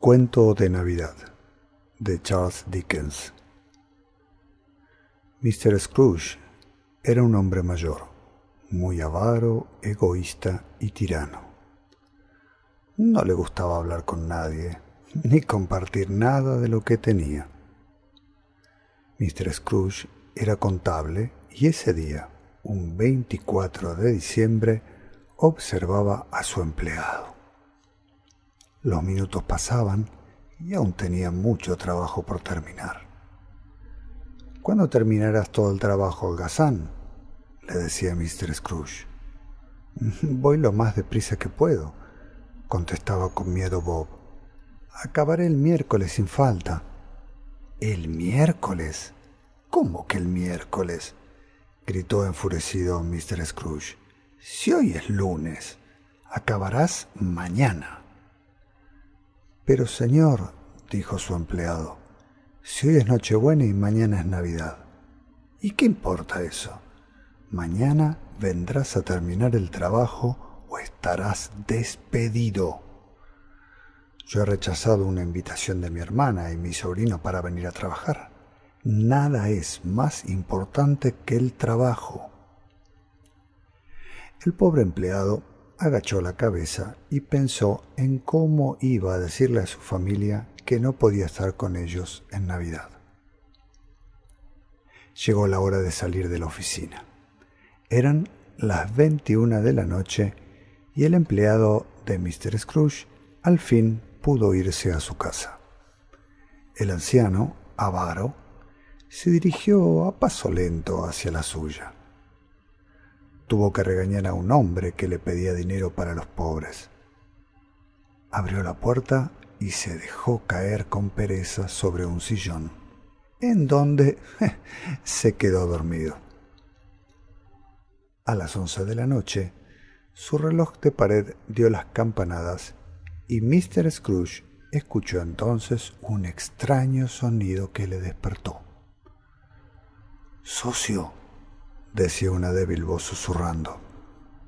Cuento de Navidad, de Charles Dickens. Mr. Scrooge era un hombre mayor, muy avaro, egoísta y tirano. No le gustaba hablar con nadie, ni compartir nada de lo que tenía. Mr. Scrooge era contable y ese día, un 24 de diciembre, observaba a su empleado. Los minutos pasaban y aún tenía mucho trabajo por terminar. «¿Cuándo terminarás todo el trabajo, holgazán?», le decía Mr. Scrooge. «Voy lo más deprisa que puedo», contestaba con miedo Bob. «Acabaré el miércoles sin falta». «¿El miércoles? ¿Cómo que el miércoles?», gritó enfurecido Mr. Scrooge. «Si hoy es lunes, acabarás mañana». «Pero señor», dijo su empleado, «si hoy es Nochebuena y mañana es Navidad». «¿Y qué importa eso? Mañana vendrás a terminar el trabajo o estarás despedido. Yo he rechazado una invitación de mi hermana y mi sobrino para venir a trabajar. Nada es más importante que el trabajo». El pobre empleado agachó la cabeza y pensó en cómo iba a decirle a su familia que no podía estar con ellos en Navidad. Llegó la hora de salir de la oficina. Eran las 21 de la noche y el empleado de Mr. Scrooge al fin pudo irse a su casa. El anciano, avaro, se dirigió a paso lento hacia la suya. Tuvo que regañar a un hombre que le pedía dinero para los pobres. Abrió la puerta y se dejó caer con pereza sobre un sillón, en donde se quedó dormido. A las 11 de la noche, su reloj de pared dio las campanadas y Mr. Scrooge escuchó entonces un extraño sonido que le despertó. «Socio», decía una débil voz susurrando,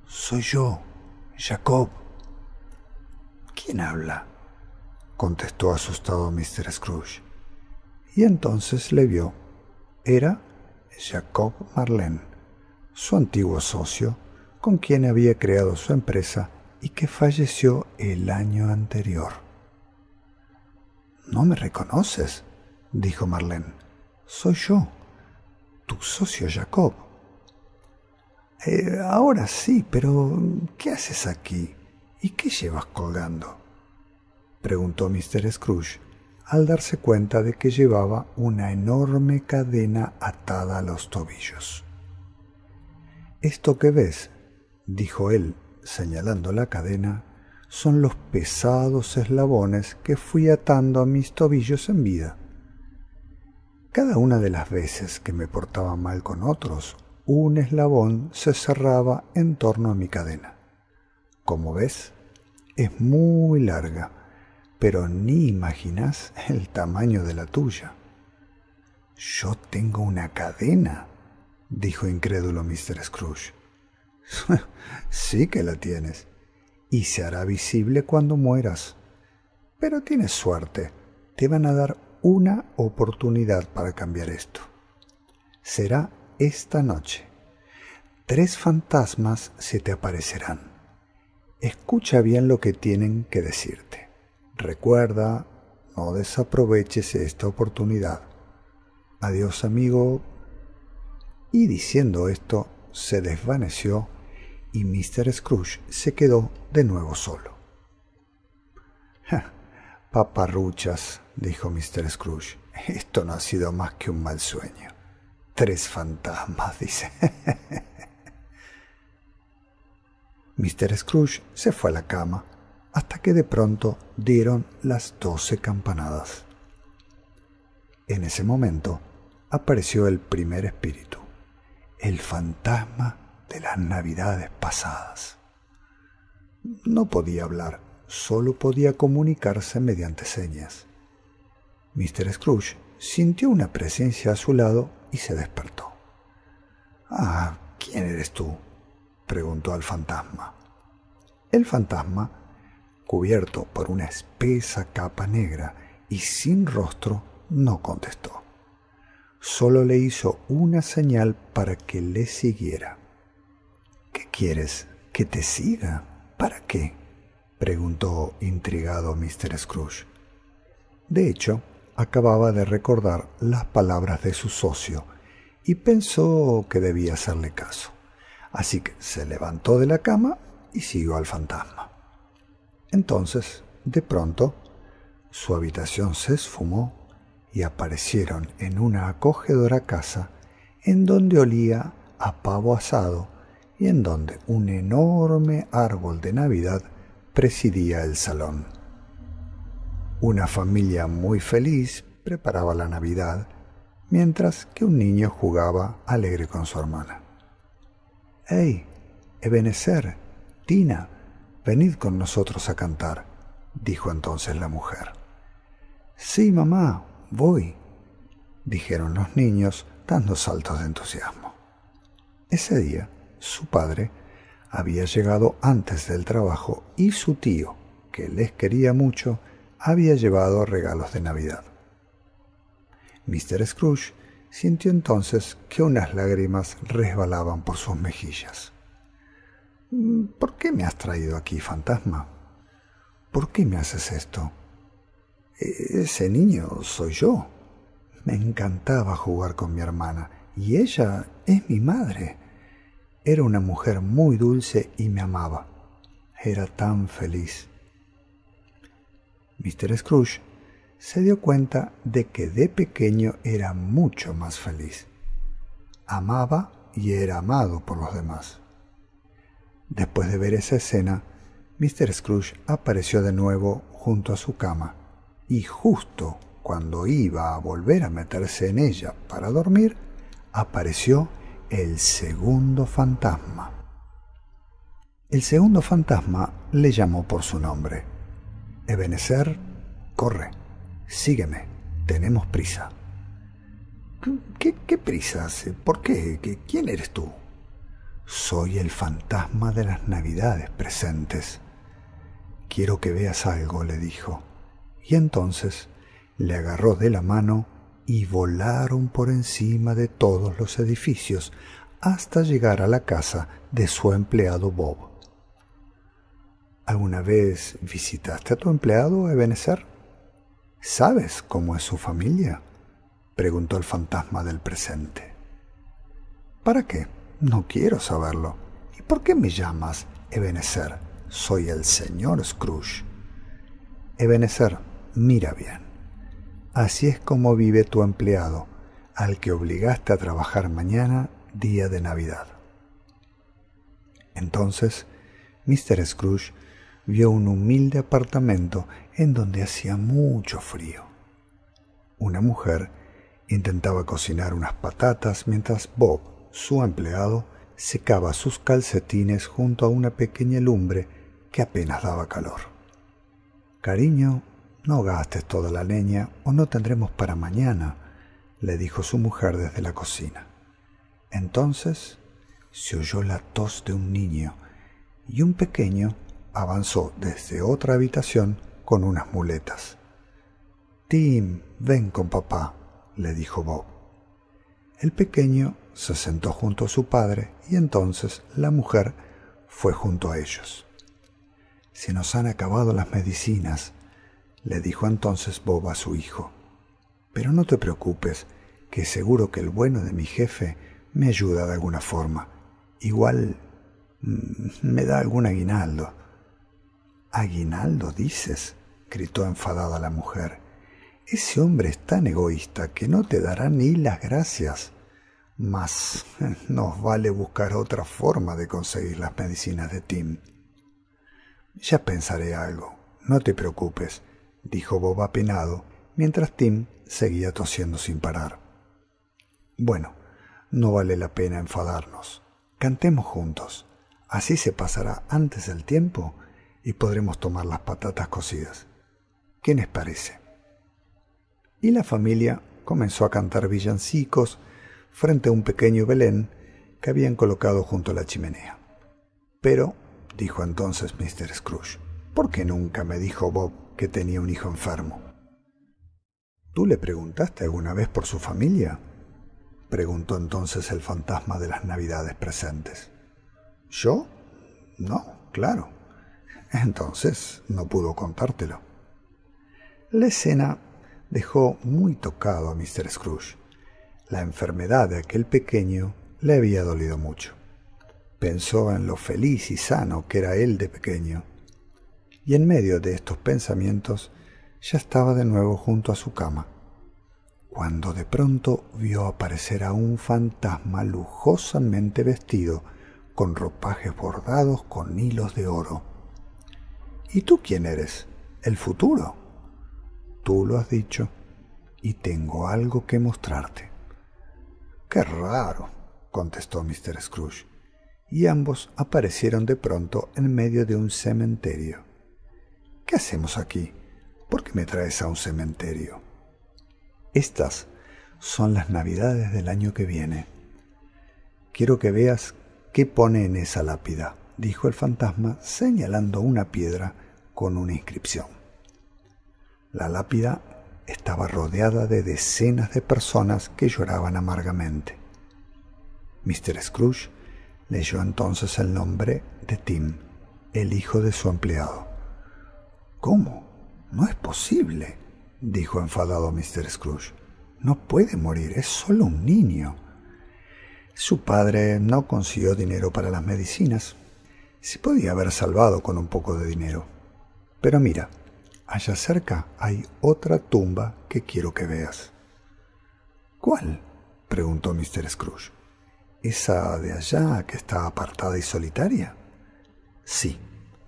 «soy yo, Jacob». «¿Quién habla?», contestó asustado Mr. Scrooge. Y entonces le vio. Era Jacob Marlene, su antiguo socio, con quien había creado su empresa y que falleció el año anterior. «¿No me reconoces?», dijo Marlene. «Soy yo, tu socio Jacob». «Ahora sí, pero ¿qué haces aquí? ¿Y qué llevas colgando?», preguntó Mr. Scrooge, al darse cuenta de que llevaba una enorme cadena atada a los tobillos. «Esto que ves», dijo él, señalando la cadena, «son los pesados eslabones que fui atando a mis tobillos en vida. Cada una de las veces que me portaba mal con otros, un eslabón se cerraba en torno a mi cadena. Como ves, es muy larga, pero ni imaginas el tamaño de la tuya». «¿Yo tengo una cadena?», dijo incrédulo Mr. Scrooge. «Sí que la tienes, y se hará visible cuando mueras. Pero tienes suerte, te van a dar una oportunidad para cambiar esto. Será esta noche. 3 fantasmas se te aparecerán. Escucha bien lo que tienen que decirte. Recuerda, no desaproveches esta oportunidad. Adiós, amigo». Y diciendo esto, se desvaneció y Mr. Scrooge se quedó de nuevo solo. «Paparruchas», dijo Mr. Scrooge, «esto no ha sido más que un mal sueño. 3 fantasmas, dice». Mr. Scrooge se fue a la cama hasta que de pronto dieron las 12 campanadas. En ese momento apareció el primer espíritu, el fantasma de las Navidades pasadas. No podía hablar, solo podía comunicarse mediante señas. Mr. Scrooge sintió una presencia a su lado y se despertó. «Ah, ¿quién eres tú?», preguntó al fantasma. El fantasma cubierto por una espesa capa negra y sin rostro, no contestó. Solo le hizo una señal para que le siguiera. «¿Qué quieres? ¿Que te siga? ¿Para qué?», preguntó intrigado Mr. Scrooge. De hecho, acababa de recordar las palabras de su socio y pensó que debía hacerle caso. Así que se levantó de la cama y siguió al fantasma. Entonces, de pronto, su habitación se esfumó y aparecieron en una acogedora casa en donde olía a pavo asado y en donde un enorme árbol de Navidad presidía el salón. Una familia muy feliz preparaba la Navidad, mientras que un niño jugaba alegre con su hermana. «¡Hey, Ebenezer, Tina, venid con nosotros a cantar», dijo entonces la mujer. «Sí, mamá, voy», dijeron los niños dando saltos de entusiasmo. Ese día, su padre había llegado antes del trabajo y su tío, que les quería mucho, había llevado regalos de Navidad. Mr. Scrooge sintió entonces que unas lágrimas resbalaban por sus mejillas. «¿Por qué me has traído aquí, fantasma? ¿Por qué me haces esto? Ese niño soy yo. Me encantaba jugar con mi hermana y ella es mi madre. Era una mujer muy dulce y me amaba. Era tan feliz». Mr. Scrooge se dio cuenta de que de pequeño era mucho más feliz. Amaba y era amado por los demás. Después de ver esa escena, Mr. Scrooge apareció de nuevo junto a su cama y justo cuando iba a volver a meterse en ella para dormir, apareció el segundo fantasma. El segundo fantasma le llamó por su nombre. «Ebenezer, corre, sígueme, tenemos prisa». ¿Qué prisa? ¿Por qué? ¿Quién eres tú? «Soy el fantasma de las Navidades presentes. Quiero que veas algo», le dijo. Y entonces le agarró de la mano y volaron por encima de todos los edificios hasta llegar a la casa de su empleado Bob. ¿Alguna vez visitaste a tu empleado, Ebenezer? ¿Sabes cómo es su familia?, preguntó el fantasma del presente. «¿Para qué? No quiero saberlo. ¿Y por qué me llamas Ebenezer? Soy el señor Scrooge». «Ebenezer, mira bien. Así es como vive tu empleado, al que obligaste a trabajar mañana, día de Navidad». Entonces, Mr. Scrooge vio un humilde apartamento en donde hacía mucho frío. Una mujer intentaba cocinar unas patatas mientras Bob, su empleado, secaba sus calcetines junto a una pequeña lumbre que apenas daba calor. «Cariño, no gastes toda la leña o no tendremos para mañana», le dijo su mujer desde la cocina. Entonces se oyó la tos de un niño y un pequeño avanzó desde otra habitación con unas muletas. «Tim, ven con papá», le dijo Bob. El pequeño se sentó junto a su padre y entonces la mujer fue junto a ellos. «Se nos han acabado las medicinas», le dijo entonces Bob a su hijo. «Pero no te preocupes, que seguro que el bueno de mi jefe me ayuda de alguna forma. Igual me da algún aguinaldo». «¿Aguinaldo, dices?», gritó enfadada la mujer. «Ese hombre es tan egoísta que no te dará ni las gracias. Mas nos vale buscar otra forma de conseguir las medicinas de Tim». «Ya pensaré algo, no te preocupes», dijo Bob apenado, mientras Tim seguía tosiendo sin parar. «Bueno, no vale la pena enfadarnos. Cantemos juntos. Así se pasará antes del tiempo y podremos tomar las patatas cocidas. ¿Qué les parece?». Y la familia comenzó a cantar villancicos frente a un pequeño Belén que habían colocado junto a la chimenea. «Pero», dijo entonces Mr. Scrooge, ¿Por qué nunca me dijo Bob que tenía un hijo enfermo? ¿Tú le preguntaste alguna vez por su familia?, preguntó entonces el fantasma de las Navidades presentes. ¿Yo? No, claro. Entonces no pudo contártelo. La escena dejó muy tocado a Mr. Scrooge. La enfermedad de aquel pequeño le había dolido mucho. Pensó en lo feliz y sano que era él de pequeño, y en medio de estos pensamientos ya estaba de nuevo junto a su cama, cuando de pronto vio aparecer a un fantasma lujosamente vestido, con ropajes bordados con hilos de oro. ¿Y tú quién eres? ¿El futuro? Tú lo has dicho, y tengo algo que mostrarte. ¡Qué raro!, contestó Mr. Scrooge, y ambos aparecieron de pronto en medio de un cementerio. ¿Qué hacemos aquí? ¿Por qué me traes a un cementerio? Estas son las Navidades del año que viene. Quiero que veas qué pone en esa lápida, dijo el fantasma, señalando una piedra con una inscripción. La lápida estaba rodeada de decenas de personas que lloraban amargamente. Mr. Scrooge leyó entonces el nombre de Tim, el hijo de su empleado. ¿Cómo? No es posible, dijo enfadado Mr. Scrooge. No puede morir, es solo un niño. Su padre no consiguió dinero para las medicinas. Se podía haber salvado con un poco de dinero. Pero mira, allá cerca hay otra tumba que quiero que veas. ¿Cuál?, preguntó Mr. Scrooge. ¿Esa de allá que está apartada y solitaria? Sí,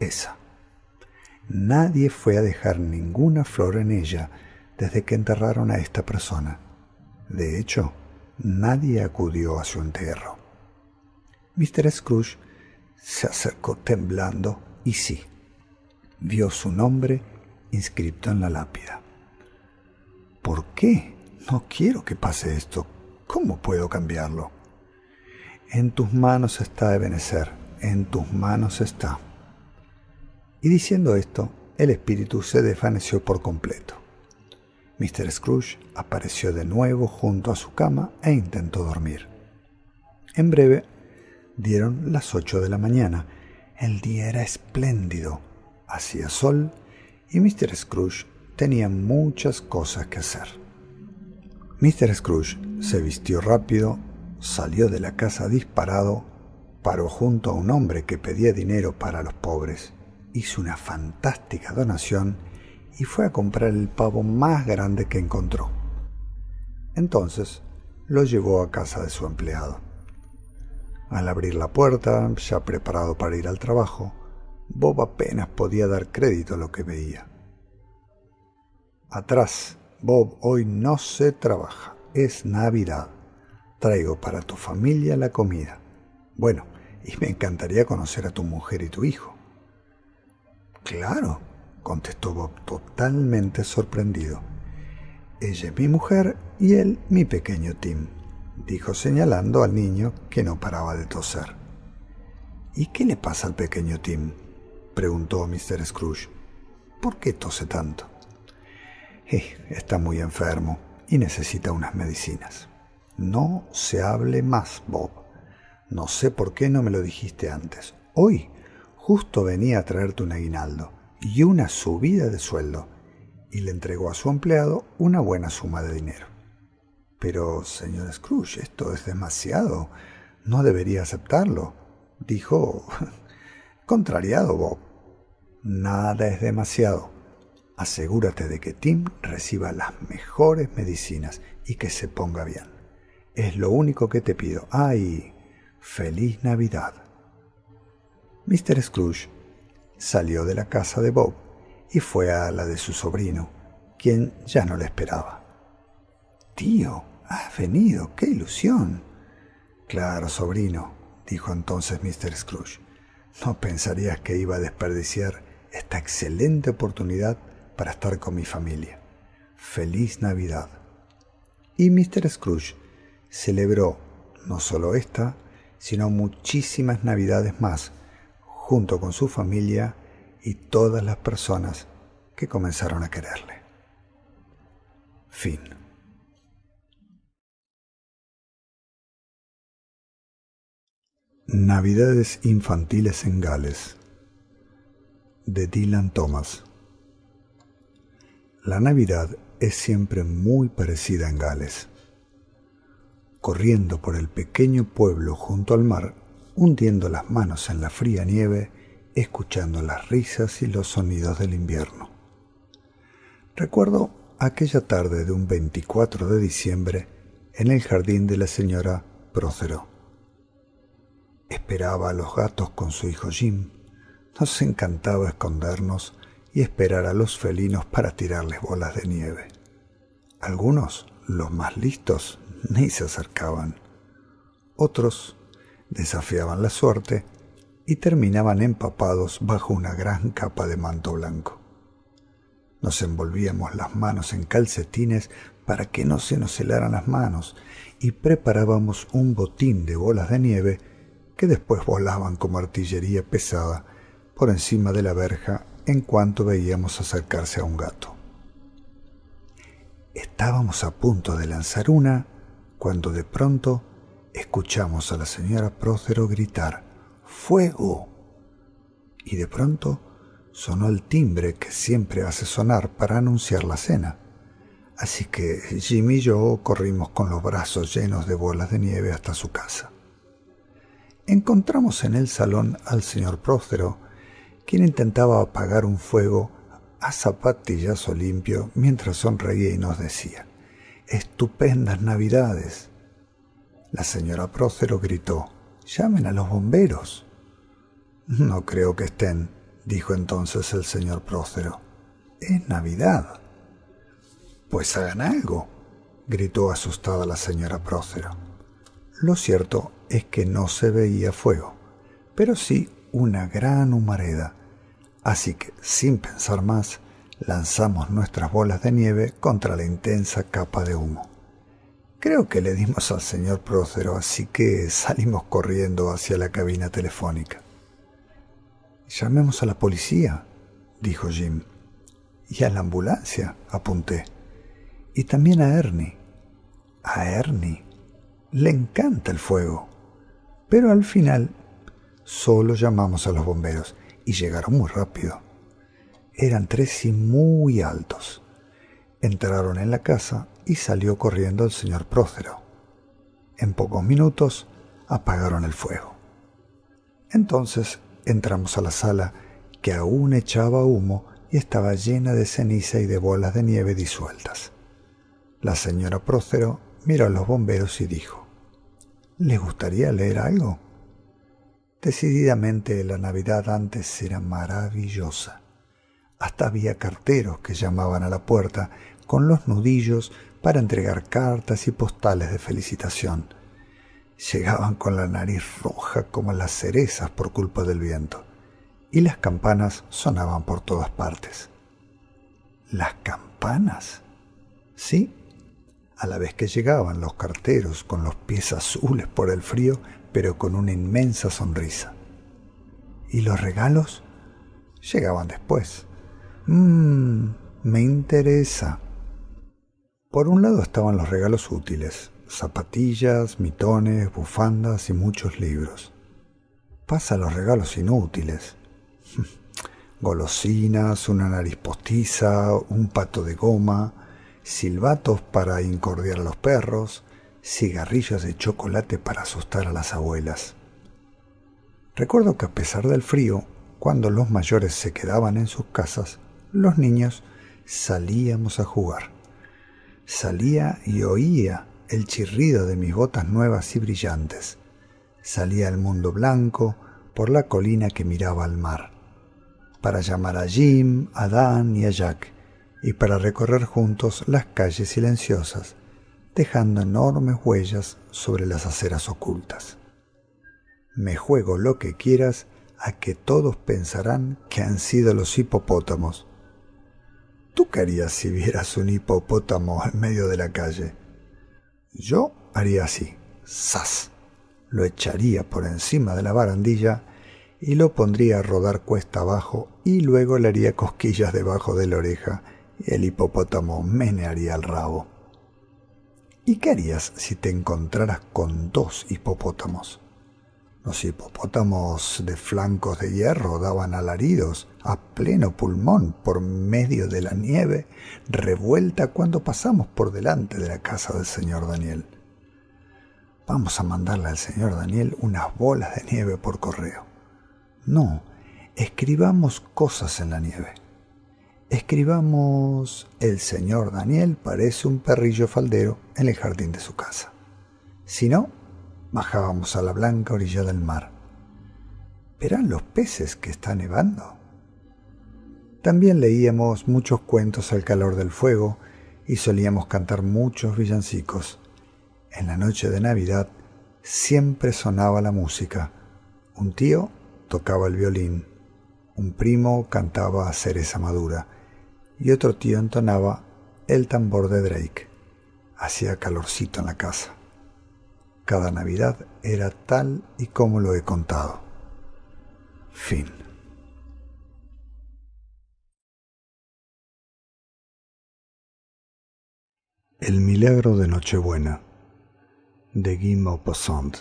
esa. Nadie fue a dejar ninguna flor en ella desde que enterraron a esta persona. De hecho, nadie acudió a su entierro. Mr. Scrooge se acercó temblando y sí, vio su nombre inscrito en la lápida. ¿Por qué? No quiero que pase esto. ¿Cómo puedo cambiarlo? En tus manos está, Ebenezer, en tus manos está. Y diciendo esto, el espíritu se desvaneció por completo. Mr. Scrooge apareció de nuevo junto a su cama e intentó dormir. En breve dieron las 8 de la mañana. El día era espléndido, hacía sol y Mr. Scrooge tenía muchas cosas que hacer. Mr. Scrooge se vistió rápido, salió de la casa disparado, paró junto a un hombre que pedía dinero para los pobres, hizo una fantástica donación y fue a comprar el pavo más grande que encontró. Entonces lo llevó a casa de su empleado. Al abrir la puerta, ya preparado para ir al trabajo, Bob apenas podía dar crédito a lo que veía. «Atrás, Bob, hoy no se trabaja, es Navidad. Traigo para tu familia la comida. Bueno, y me encantaría conocer a tu mujer y tu hijo». «Claro», contestó Bob totalmente sorprendido. «Ella es mi mujer y él mi pequeño Tim», dijo señalando al niño que no paraba de toser. «¿Y qué le pasa al pequeño Tim?», preguntó Mr. Scrooge. «¿Por qué tose tanto?». Está muy enfermo y necesita unas medicinas». «No se hable más, Bob. No sé por qué no me lo dijiste antes. Hoy justo venía a traerte un aguinaldo y una subida de sueldo», y le entregó a su empleado una buena suma de dinero. «Pero, señor Scrooge, esto es demasiado. No debería aceptarlo», dijo contrariado Bob. «Nada es demasiado. Asegúrate de que Tim reciba las mejores medicinas y que se ponga bien. Es lo único que te pido. ¡Ay! ¡Feliz Navidad!». Mr. Scrooge salió de la casa de Bob y fue a la de su sobrino, quien ya no le esperaba. «Tío, has venido, qué ilusión». «Claro, sobrino», dijo entonces Mr. Scrooge. «No pensarías que iba a desperdiciar esta excelente oportunidad para estar con mi familia. Feliz Navidad». Y Mr. Scrooge celebró no solo esta, sino muchísimas Navidades más, junto con su familia y todas las personas que comenzaron a quererle. Fin. Navidades infantiles en Gales, de Dylan Thomas. La Navidad es siempre muy parecida en Gales. Corriendo por el pequeño pueblo junto al mar, hundiendo las manos en la fría nieve, escuchando las risas y los sonidos del invierno. Recuerdo aquella tarde de un 24 de diciembre en el jardín de la señora Prócero. Esperaba a los gatos con su hijo Jim. Nos encantaba escondernos y esperar a los felinos para tirarles bolas de nieve. Algunos, los más listos, ni se acercaban. Otros desafiaban la suerte y terminaban empapados bajo una gran capa de manto blanco. Nos envolvíamos las manos en calcetines para que no se nos helaran las manos y preparábamos un botín de bolas de nieve que después volaban como artillería pesada por encima de la verja en cuanto veíamos acercarse a un gato. Estábamos a punto de lanzar una cuando de pronto escuchamos a la señora Prócero gritar ¡Fuego! Y de pronto sonó el timbre que siempre hace sonar para anunciar la cena. Así que Jim y yo corrimos con los brazos llenos de bolas de nieve hasta su casa. Encontramos en el salón al señor Prócero, quien intentaba apagar un fuego a zapatillazo limpio mientras sonreía y nos decía: «¡Estupendas Navidades!». La señora Prócero gritó: «¡Llamen a los bomberos!». «No creo que estén», dijo entonces el señor Prócero. «Es Navidad». «Pues hagan algo», gritó asustada la señora Prócero. Lo cierto es que no se veía fuego, pero sí una gran humareda, así que, sin pensar más, lanzamos nuestras bolas de nieve contra la intensa capa de humo. Creo que le dimos al señor Prócero, así que salimos corriendo hacia la cabina telefónica. «Llamemos a la policía», dijo Jim. «Y a la ambulancia», apunté. «Y también a Ernie». «A Ernie le encanta el fuego». Pero al final solo llamamos a los bomberos y llegaron muy rápido. Eran 3 y muy altos. Entraron en la casa y salió corriendo el señor Prócero. En pocos minutos apagaron el fuego. Entonces entramos a la sala, que aún echaba humo y estaba llena de ceniza y de bolas de nieve disueltas. La señora Prócero miró a los bomberos y dijo: «¿Les gustaría leer algo?». Decididamente la Navidad antes era maravillosa. Hasta había carteros que llamaban a la puerta con los nudillos para entregar cartas y postales de felicitación. Llegaban con la nariz roja como las cerezas por culpa del viento, y las campanas sonaban por todas partes. ¿Las campanas? Sí. A la vez que llegaban los carteros con los pies azules por el frío, pero con una inmensa sonrisa. ¿Y los regalos? Llegaban después. Me interesa. Por un lado estaban los regalos útiles: zapatillas, mitones, bufandas y muchos libros. Pasa los regalos inútiles: golosinas, una nariz postiza, un pato de goma, silbatos para incordiar a los perros, cigarrillos de chocolate para asustar a las abuelas. Recuerdo que a pesar del frío, cuando los mayores se quedaban en sus casas, los niños salíamos a jugar. Salía y oía el chirrido de mis botas nuevas y brillantes. Salía al mundo blanco por la colina que miraba al mar, para llamar a Jim, a Dan y a Jack, y para recorrer juntos las calles silenciosas, dejando enormes huellas sobre las aceras ocultas. Me juego lo que quieras a que todos pensarán que han sido los hipopótamos. ¿Tú qué harías si vieras un hipopótamo en medio de la calle? Yo haría así: ¡zas! Lo echaría por encima de la barandilla y lo pondría a rodar cuesta abajo y luego le haría cosquillas debajo de la oreja y el hipopótamo menearía el rabo. ¿Y qué harías si te encontraras con 2 hipopótamos? Los hipopótamos de flancos de hierro daban alaridos a pleno pulmón por medio de la nieve revuelta cuando pasamos por delante de la casa del señor Daniel. Vamos a mandarle al señor Daniel unas bolas de nieve por correo. No, escribamos cosas en la nieve. Escribamos: el señor Daniel parece un perrillo faldero en el jardín de su casa. Si no, bajábamos a la blanca orilla del mar. ¿Verán los peces que está nevando? También leíamos muchos cuentos al calor del fuego y solíamos cantar muchos villancicos. En la noche de Navidad siempre sonaba la música. Un tío tocaba el violín, un primo cantaba Cereza Madura y otro tío entonaba el tambor de Drake. Hacía calorcito en la casa. Cada Navidad era tal y como lo he contado. Fin. El milagro de Nochebuena, de Guy Maupassant.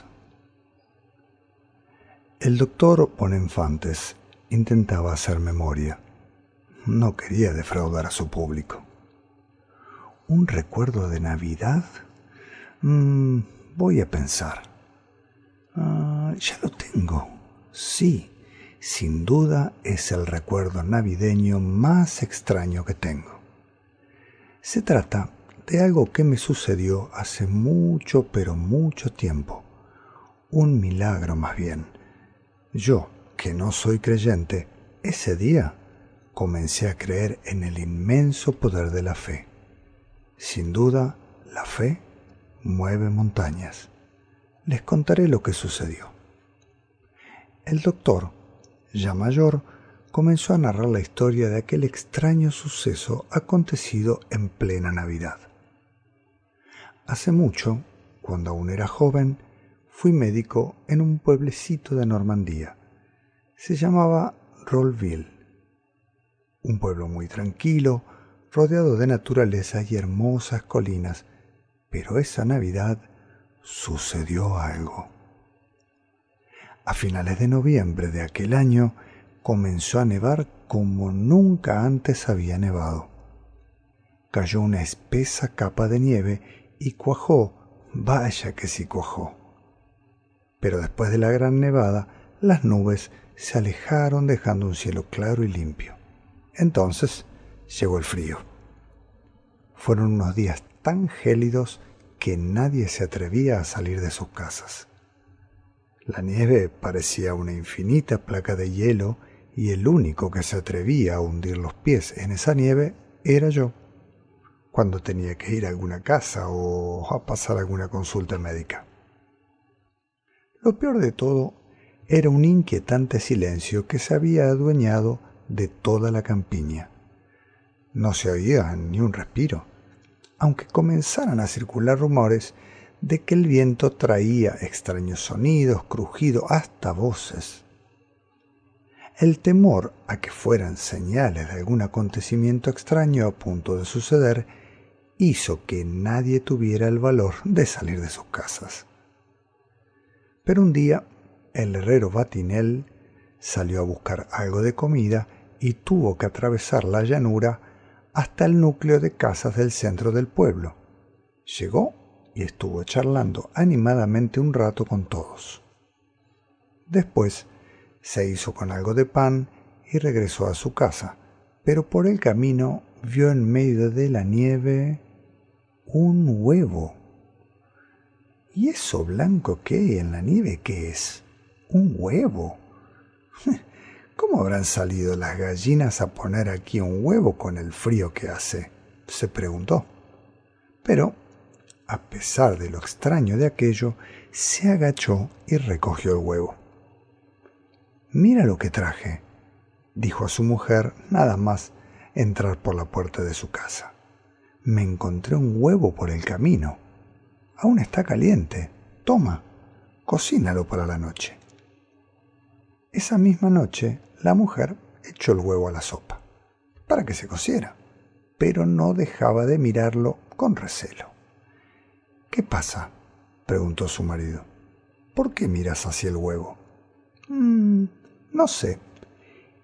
El doctor Boninfantes intentaba hacer memoria. No quería defraudar a su público. ¿Un recuerdo de Navidad? Voy a pensar. Ya lo tengo. Sí, sin duda es el recuerdo navideño más extraño que tengo. Se trata de algo que me sucedió hace mucho, pero mucho tiempo. Un milagro más bien. Yo, que no soy creyente, ese día comencé a creer en el inmenso poder de la fe. Sin duda, la fe mueve montañas. Les contaré lo que sucedió. El doctor, ya mayor, comenzó a narrar la historia de aquel extraño suceso acontecido en plena Navidad. Hace mucho, cuando aún era joven, fui médico en un pueblecito de Normandía. Se llamaba Rolleville. Un pueblo muy tranquilo, rodeado de naturaleza y hermosas colinas, pero esa Navidad sucedió algo. A finales de noviembre de aquel año comenzó a nevar como nunca antes había nevado. Cayó una espesa capa de nieve y cuajó, vaya que sí cuajó. Pero después de la gran nevada, las nubes se alejaron dejando un cielo claro y limpio. Entonces llegó el frío. Fueron unos días tan gélidos que nadie se atrevía a salir de sus casas. La nieve parecía una infinita placa de hielo y el único que se atrevía a hundir los pies en esa nieve era yo, cuando tenía que ir a alguna casa o a pasar alguna consulta médica. Lo peor de todo era un inquietante silencio que se había adueñado de toda la campiña. No se oía ni un respiro, aunque comenzaran a circular rumores de que el viento traía extraños sonidos, crujidos, hasta voces. El temor a que fueran señales de algún acontecimiento extraño a punto de suceder hizo que nadie tuviera el valor de salir de sus casas. Pero un día el herrero Vatinel salió a buscar algo de comida y tuvo que atravesar la llanura hasta el núcleo de casas del centro del pueblo. Llegó y estuvo charlando animadamente un rato con todos. Después se hizo con algo de pan y regresó a su casa, pero por el camino vio en medio de la nieve un huevo. ¿Y eso blanco que hay en la nieve qué es? ¿Un huevo? ¿Cómo habrán salido las gallinas a poner aquí un huevo con el frío que hace?, se preguntó. Pero, a pesar de lo extraño de aquello, se agachó y recogió el huevo. «Mira lo que traje», dijo a su mujer nada más entrar por la puerta de su casa. «Me encontré un huevo por el camino. Aún está caliente. Toma, cocínalo para la noche». Esa misma noche, la mujer echó el huevo a la sopa, para que se cociera, pero no dejaba de mirarlo con recelo. «¿Qué pasa?», preguntó su marido. «¿Por qué miras hacia el huevo?». No sé.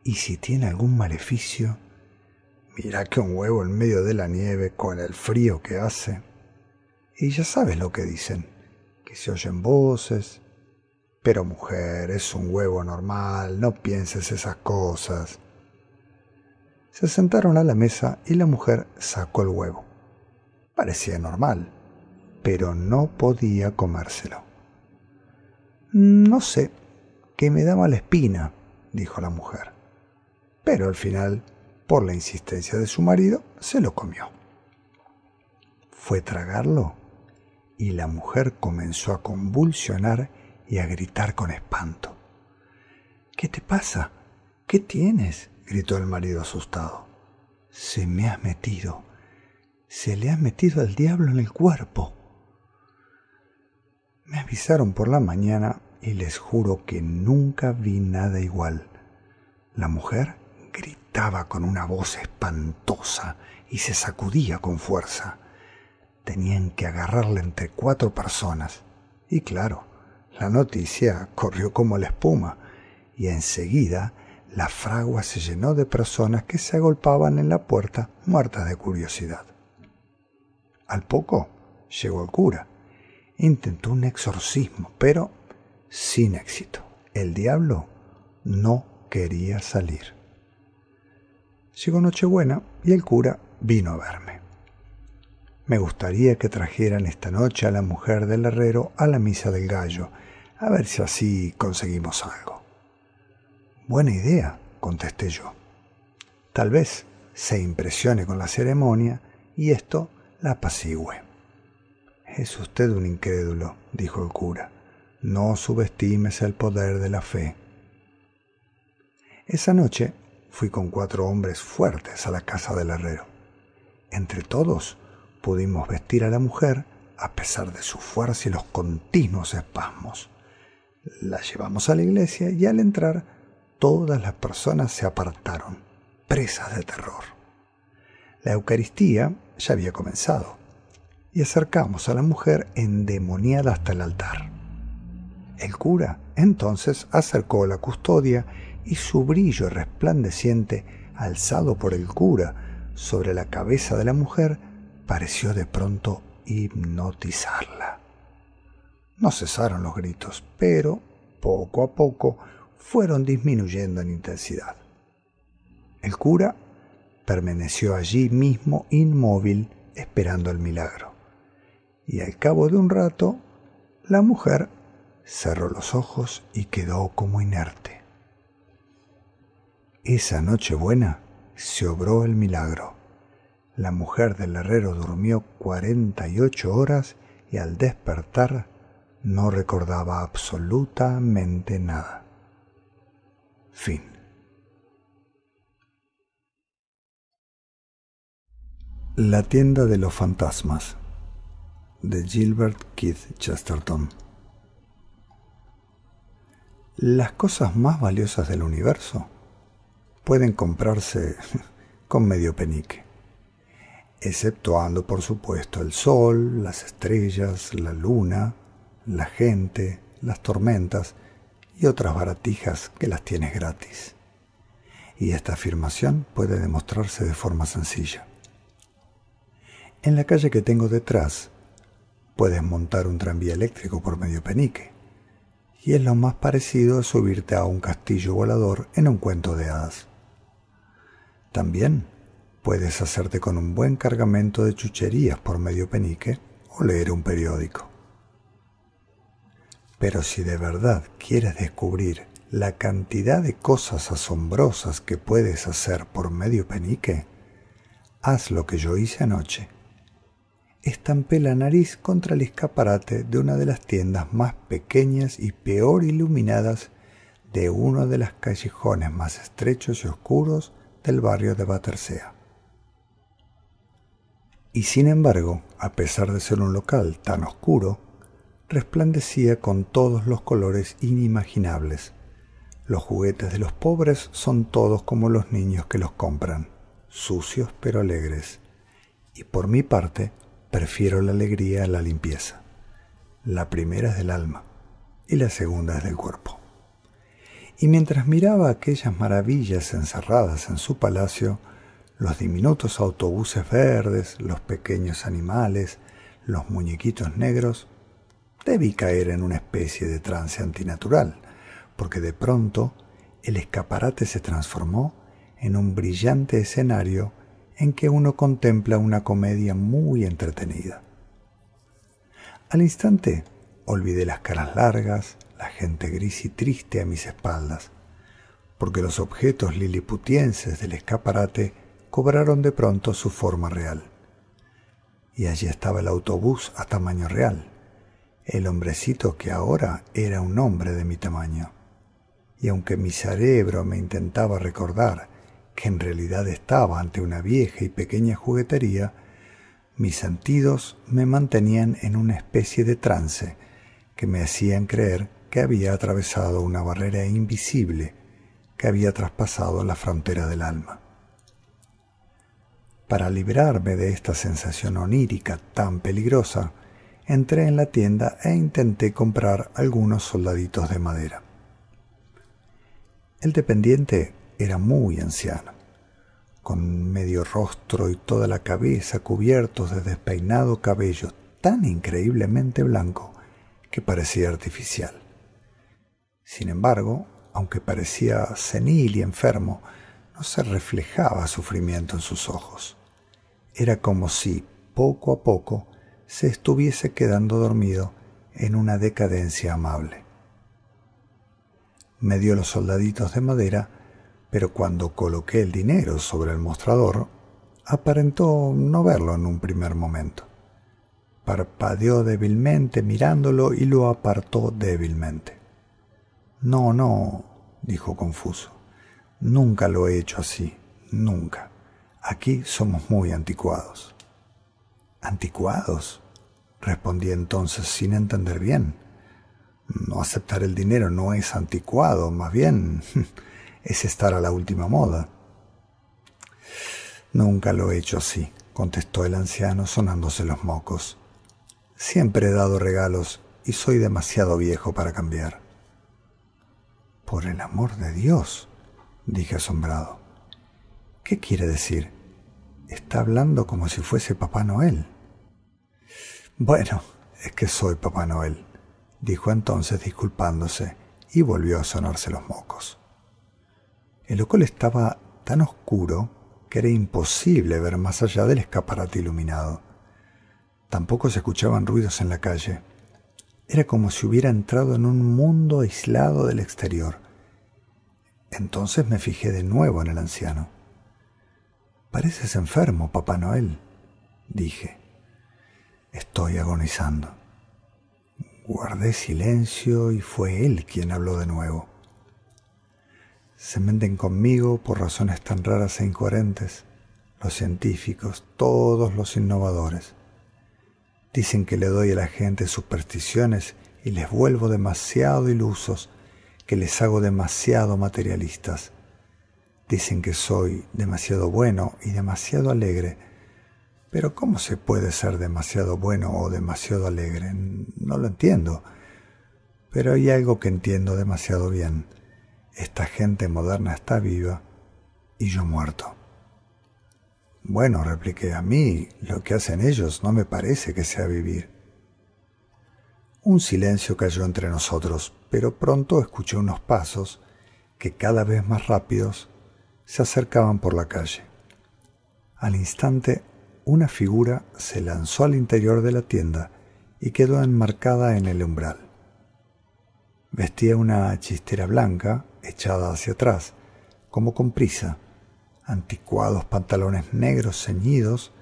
¿Y si tiene algún maleficio? Mira que un huevo en medio de la nieve con el frío que hace. Y ya sabes lo que dicen, que se oyen voces. Pero mujer, es un huevo normal, no pienses esas cosas». Se sentaron a la mesa y la mujer sacó el huevo. Parecía normal, pero no podía comérselo. «No sé, que me da mala espina», dijo la mujer. Pero al final, por la insistencia de su marido, se lo comió. Fue tragarlo y la mujer comenzó a convulsionar y a gritar con espanto. «¿Qué te pasa? ¿Qué tienes?», gritó el marido asustado. «Se me ha metido. Se le ha metido el diablo en el cuerpo». Me avisaron por la mañana y les juro que nunca vi nada igual. La mujer gritaba con una voz espantosa y se sacudía con fuerza. Tenían que agarrarla entre 4 personas. Y claro, la noticia corrió como la espuma y enseguida la fragua se llenó de personas que se agolpaban en la puerta muertas de curiosidad. Al poco llegó el cura. Intentó un exorcismo, pero sin éxito. El diablo no quería salir. Llegó Nochebuena y el cura vino a verme. «Me gustaría que trajeran esta noche a la mujer del herrero a la misa del gallo, a ver si así conseguimos algo». «Buena idea», contesté yo. «Tal vez se impresione con la ceremonia y esto la apacigüe». «Es usted un incrédulo», dijo el cura. «No subestimes el poder de la fe». Esa noche fui con 4 hombres fuertes a la casa del herrero. Entre todos pudimos vestir a la mujer a pesar de su fuerza y los continuos espasmos. La llevamos a la iglesia y al entrar todas las personas se apartaron, presas de terror. La Eucaristía ya había comenzado y acercamos a la mujer endemoniada hasta el altar. El cura entonces acercó la custodia y su brillo resplandeciente, alzado por el cura sobre la cabeza de la mujer, pareció de pronto hipnotizarla. No cesaron los gritos, pero poco a poco fueron disminuyendo en intensidad. El cura permaneció allí mismo inmóvil esperando el milagro, y al cabo de un rato la mujer cerró los ojos y quedó como inerte. Esa Nochebuena se obró el milagro. La mujer del herrero durmió 48 horas y al despertar no recordaba absolutamente nada. Fin. La tienda de los fantasmas, de Gilbert Keith Chesterton. Las cosas más valiosas del universo pueden comprarse con medio penique, exceptuando por supuesto el sol, las estrellas, la luna, la gente, las tormentas y otras baratijas que las tienes gratis. Y esta afirmación puede demostrarse de forma sencilla. En la calle que tengo detrás puedes montar un tranvía eléctrico por medio penique, y es lo más parecido a subirte a un castillo volador en un cuento de hadas. También puedes hacerte con un buen cargamento de chucherías por medio penique o leer un periódico. Pero si de verdad quieres descubrir la cantidad de cosas asombrosas que puedes hacer por medio penique, haz lo que yo hice anoche. Estampé la nariz contra el escaparate de una de las tiendas más pequeñas y peor iluminadas de uno de los callejones más estrechos y oscuros del barrio de Battersea. Y sin embargo, a pesar de ser un local tan oscuro, resplandecía con todos los colores inimaginables, Los juguetes de los pobres son todos como los niños que los compran, sucios pero alegres. Y por mi parte, prefiero la alegría a la limpieza. La primera es del alma y la segunda es del cuerpo. Y mientras miraba aquellas maravillas encerradas en su palacio, los diminutos autobuses verdes, los pequeños animales, los muñequitos negros, debí caer en una especie de trance antinatural, porque de pronto el escaparate se transformó en un brillante escenario en que uno contempla una comedia muy entretenida. Al instante olvidé las caras largas, la gente gris y triste a mis espaldas, porque los objetos liliputienses del escaparate cobraron de pronto su forma real. Y allí estaba el autobús a tamaño real, el hombrecito que ahora era un hombre de mi tamaño. Y aunque mi cerebro me intentaba recordar que en realidad estaba ante una vieja y pequeña juguetería, mis sentidos me mantenían en una especie de trance que me hacían creer que había atravesado una barrera invisible que había traspasado la frontera del alma. Para librarme de esta sensación onírica tan peligrosa, entré en la tienda e intenté comprar algunos soldaditos de madera. El dependiente era muy anciano, con medio rostro y toda la cabeza cubiertos de despeinado cabello tan increíblemente blanco que parecía artificial. Sin embargo, aunque parecía senil y enfermo, no se reflejaba sufrimiento en sus ojos. Era como si, poco a poco, se estuviese quedando dormido en una decadencia amable. Me dio los soldaditos de madera, pero cuando coloqué el dinero sobre el mostrador, aparentó no verlo en un primer momento. Parpadeó débilmente mirándolo y lo apartó débilmente. No, no, dijo confuso. Nunca lo he hecho así, nunca. Aquí somos muy anticuados. ¿Anticuados? Respondí entonces sin entender bien. No aceptar el dinero no es anticuado, más bien es estar a la última moda. Nunca lo he hecho así, contestó el anciano sonándose los mocos. Siempre he dado regalos y soy demasiado viejo para cambiar. Por el amor de Dios, dije asombrado. ¿Qué quiere decir? Está hablando como si fuese Papá Noel. Bueno, es que soy Papá Noel, dijo entonces disculpándose y volvió a sonarse los mocos. El local estaba tan oscuro que era imposible ver más allá del escaparate iluminado. Tampoco se escuchaban ruidos en la calle. Era como si hubiera entrado en un mundo aislado del exterior. Entonces me fijé de nuevo en el anciano. «Pareces enfermo, Papá Noel», dije. «Estoy agonizando». Guardé silencio y fue él quien habló de nuevo. Se meten conmigo por razones tan raras e incoherentes, los científicos, todos los innovadores. Dicen que le doy a la gente supersticiones y les vuelvo demasiado ilusos, que les hago demasiado materialistas. Dicen que soy demasiado bueno y demasiado alegre, pero ¿cómo se puede ser demasiado bueno o demasiado alegre? No lo entiendo, pero hay algo que entiendo demasiado bien. Esta gente moderna está viva y yo muerto. Bueno, repliqué, a mí lo que hacen ellos no me parece que sea vivir. Un silencio cayó entre nosotros, pero pronto escuché unos pasos que cada vez más rápidos se acercaban por la calle. Al instante, una figura se lanzó al interior de la tienda y quedó enmarcada en el umbral. Vestía una chistera blanca echada hacia atrás, como con prisa, anticuados pantalones negros ceñidos,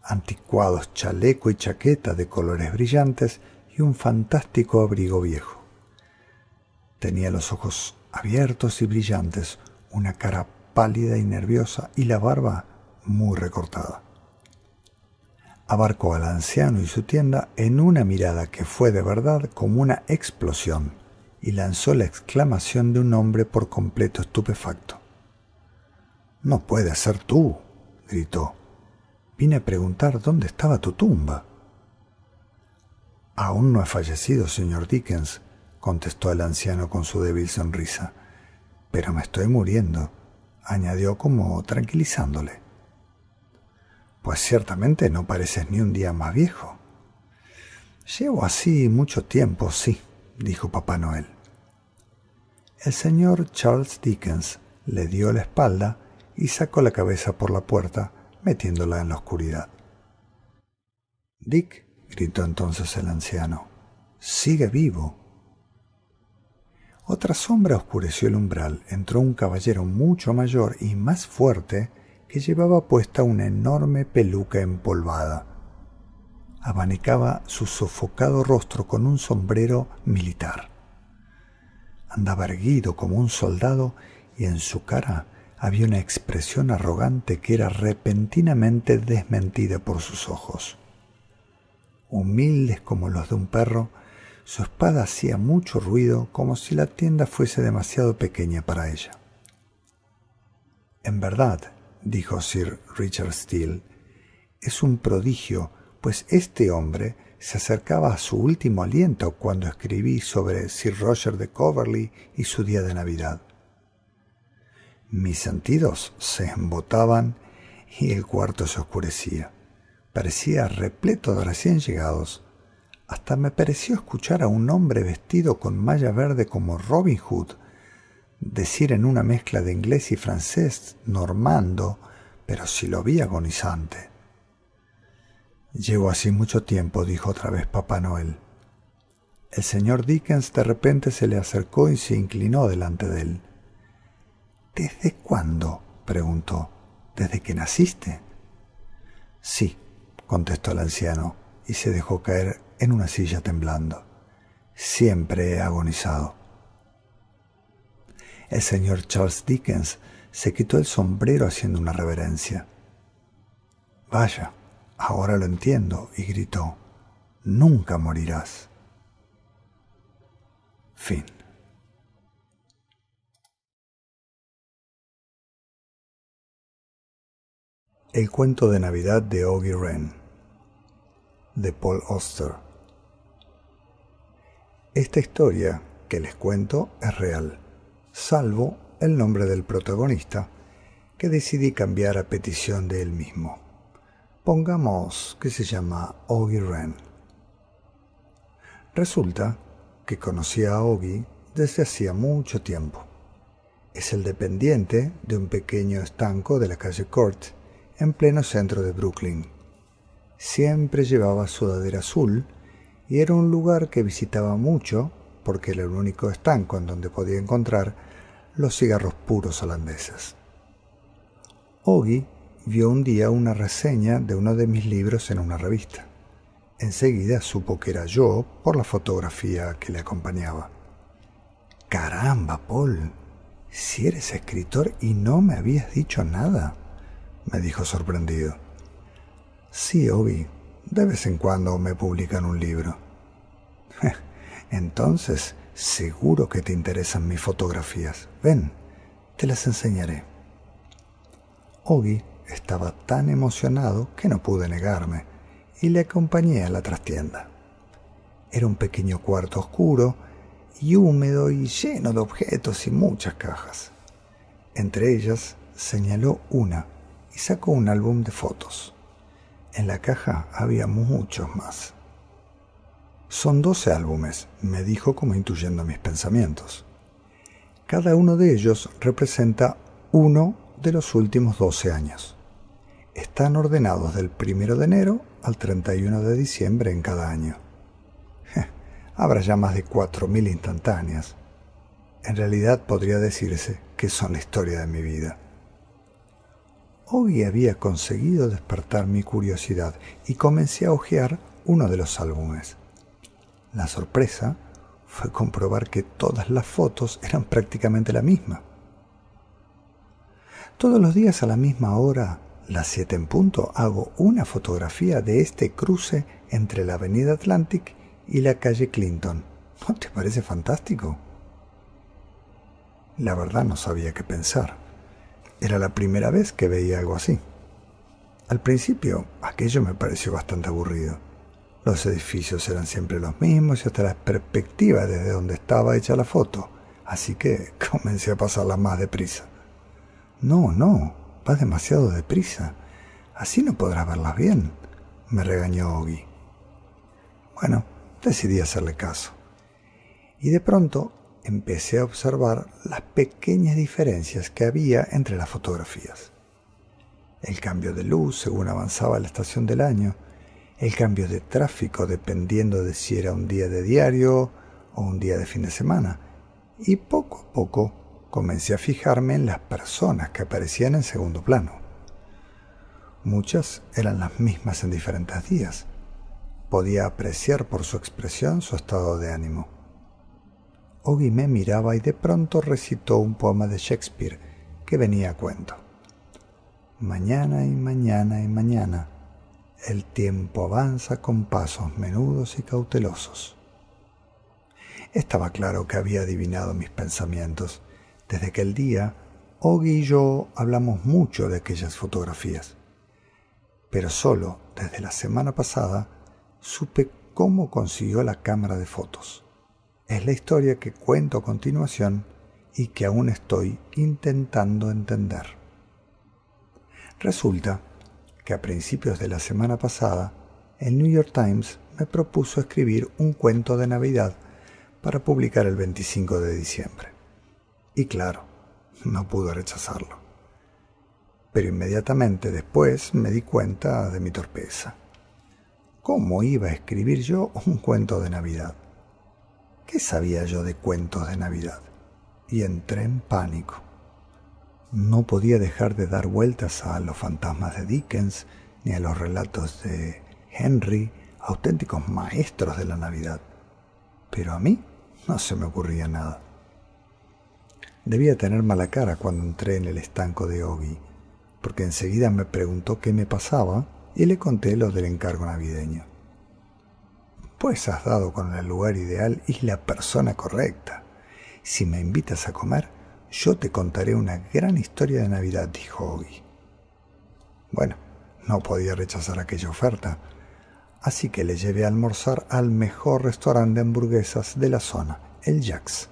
anticuados chaleco y chaqueta de colores brillantes y un fantástico abrigo viejo. Tenía los ojos abiertos y brillantes, una cara pálida y nerviosa y la barba muy recortada. Abarcó al anciano y su tienda en una mirada que fue de verdad como una explosión y lanzó la exclamación de un hombre por completo estupefacto. «No puede ser tú», gritó. «Vine a preguntar dónde estaba tu tumba». «Aún no he fallecido, señor Dickens», contestó el anciano con su débil sonrisa. «Pero me estoy muriendo», añadió como tranquilizándole. «Pues ciertamente no pareces ni un día más viejo». «Llevo así mucho tiempo, sí», dijo Papá Noel. El señor Charles Dickens le dio la espalda y sacó la cabeza por la puerta, metiéndola en la oscuridad. «Dick», gritó entonces el anciano, «sigue vivo». Otra sombra oscureció el umbral. Entró un caballero mucho mayor y más fuerte que llevaba puesta una enorme peluca empolvada. Abanicaba su sofocado rostro con un sombrero militar. Andaba erguido como un soldado y en su cara había una expresión arrogante que era repentinamente desmentida por sus ojos. Humildes como los de un perro, su espada hacía mucho ruido, como si la tienda fuese demasiado pequeña para ella. «En verdad», dijo Sir Richard Steele, «es un prodigio, pues este hombre se acercaba a su último aliento cuando escribí sobre Sir Roger de Coverley y su día de Navidad». Mis sentidos se embotaban y el cuarto se oscurecía. Parecía repleto de recién llegados. Hasta me pareció escuchar a un hombre vestido con malla verde como Robin Hood decir en una mezcla de inglés y francés normando, pero sí lo vi agonizante. «Llevo así mucho tiempo», dijo otra vez Papá Noel. El señor Dickens de repente se le acercó y se inclinó delante de él. «¿Desde cuándo?», preguntó. «¿Desde que naciste?». «Sí», contestó el anciano, y se dejó caer en una silla temblando. «Siempre he agonizado». El señor Charles Dickens se quitó el sombrero haciendo una reverencia. «Vaya, ahora lo entiendo», y gritó, «nunca morirás». Fin. El cuento de Navidad de Oggy Wren, de Paul Auster. Esta historia que les cuento es real, salvo el nombre del protagonista, que decidí cambiar a petición de él mismo. Pongamos que se llama Oggy Wren. Resulta que conocí a Oggy desde hacía mucho tiempo. Es el dependiente de un pequeño estanco de la calle Court, en pleno centro de Brooklyn. Siempre llevaba sudadera azul y era un lugar que visitaba mucho porque era el único estanco en donde podía encontrar los cigarros puros holandeses. Oggy vio un día una reseña de uno de mis libros en una revista. Enseguida supo que era yo por la fotografía que le acompañaba. «Caramba, Paul, si eres escritor y no me habías dicho nada», me dijo sorprendido. «Sí, Oggy, de vez en cuando me publican un libro». «Entonces, seguro que te interesan mis fotografías. Ven, te las enseñaré». Oggy estaba tan emocionado que no pude negarme y le acompañé a la trastienda. Era un pequeño cuarto oscuro y húmedo y lleno de objetos y muchas cajas. Entre ellas señaló una y sacó un álbum de fotos. En la caja había muchos más. «Son 12 álbumes», me dijo como intuyendo mis pensamientos. «Cada uno de ellos representa uno de los últimos 12 años. Están ordenados del 1 de enero al 31 de diciembre en cada año. Habrá ya más de 4.000 instantáneas. En realidad podría decirse que son la historia de mi vida». Oggy había conseguido despertar mi curiosidad y comencé a hojear uno de los álbumes. La sorpresa fue comprobar que todas las fotos eran prácticamente la misma. Todos los días a la misma hora, las 7 en punto, hago una fotografía de este cruce entre la avenida Atlantic y la calle Clinton. ¿No te parece fantástico?, La verdad no sabía qué pensar. Era la primera vez que veía algo así. Al principio, aquello me pareció bastante aburrido. Los edificios eran siempre los mismos y hasta la perspectiva desde donde estaba hecha la foto, así que comencé a pasarla más deprisa. No, vas demasiado deprisa. Así no podrás verlas bien, me regañó Oggy. Bueno, decidí hacerle caso. Y de pronto empecé a observar las pequeñas diferencias que había entre las fotografías. El cambio de luz según avanzaba la estación del año, el cambio de tráfico dependiendo de si era un día de diario o un día de fin de semana. Y poco a poco comencé a fijarme en las personas que aparecían en segundo plano. Muchas eran las mismas en diferentes días. Podía apreciar por su expresión su estado de ánimo. Oggy me miraba y de pronto recitó un poema de Shakespeare que venía a cuento. Mañana y mañana y mañana, el tiempo avanza con pasos menudos y cautelosos. Estaba claro que había adivinado mis pensamientos. Desde aquel día, Oggy y yo hablamos mucho de aquellas fotografías. Pero solo desde la semana pasada supe cómo consiguió la cámara de fotos. Es la historia que cuento a continuación y que aún estoy intentando entender. Resulta que a principios de la semana pasada, el New York Times me propuso escribir un cuento de Navidad para publicar el 25 de diciembre. Y claro, no pude rechazarlo. Pero inmediatamente después me di cuenta de mi torpeza. ¿Cómo iba a escribir yo un cuento de Navidad? ¿Qué sabía yo de cuentos de Navidad? Y entré en pánico. No podía dejar de dar vueltas a los fantasmas de Dickens ni a los relatos de Henry, auténticos maestros de la Navidad. Pero a mí no se me ocurría nada. Debía tener mala cara cuando entré en el estanco de Oggy, porque enseguida me preguntó qué me pasaba y le conté lo del encargo navideño. Pues has dado con el lugar ideal y la persona correcta. Si me invitas a comer, yo te contaré una gran historia de Navidad, dijo Oggy. Bueno, no podía rechazar aquella oferta, así que le llevé a almorzar al mejor restaurante de hamburguesas de la zona, el Jack's,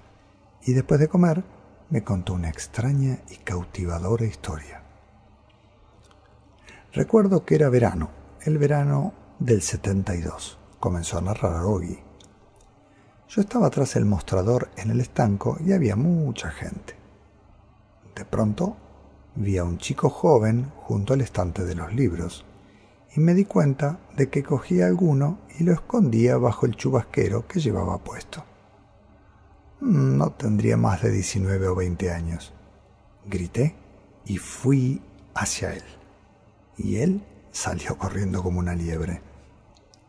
y después de comer me contó una extraña y cautivadora historia. Recuerdo que era verano, el verano del 72, comenzó a narrar Oggy. Yo estaba tras el mostrador en el estanco y había mucha gente. De pronto vi a un chico joven junto al estante de los libros y me di cuenta de que cogía alguno y lo escondía bajo el chubasquero que llevaba puesto. No tendría más de 19 o 20 años. Grité y fui hacia él. Y él salió corriendo como una liebre.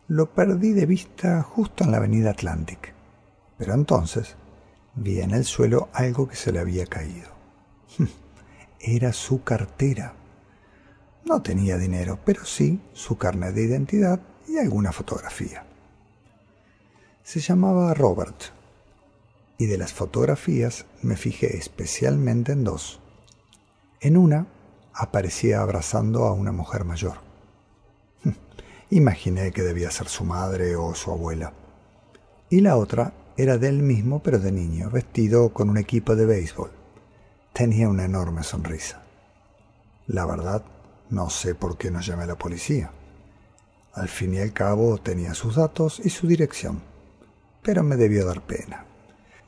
Lo perdí de vista justo en la avenida Atlantic. Pero entonces vi en el suelo algo que se le había caído. Era su cartera. No tenía dinero, pero sí su carnet de identidad y alguna fotografía. Se llamaba Robert, y de las fotografías me fijé especialmente en dos. En una aparecía abrazando a una mujer mayor. Imaginé que debía ser su madre o su abuela. Y la otra era de él mismo, pero de niño, vestido con un equipo de béisbol. Tenía una enorme sonrisa. La verdad, no sé por qué no llamé a la policía. Al fin y al cabo tenía sus datos y su dirección, pero me debió dar pena.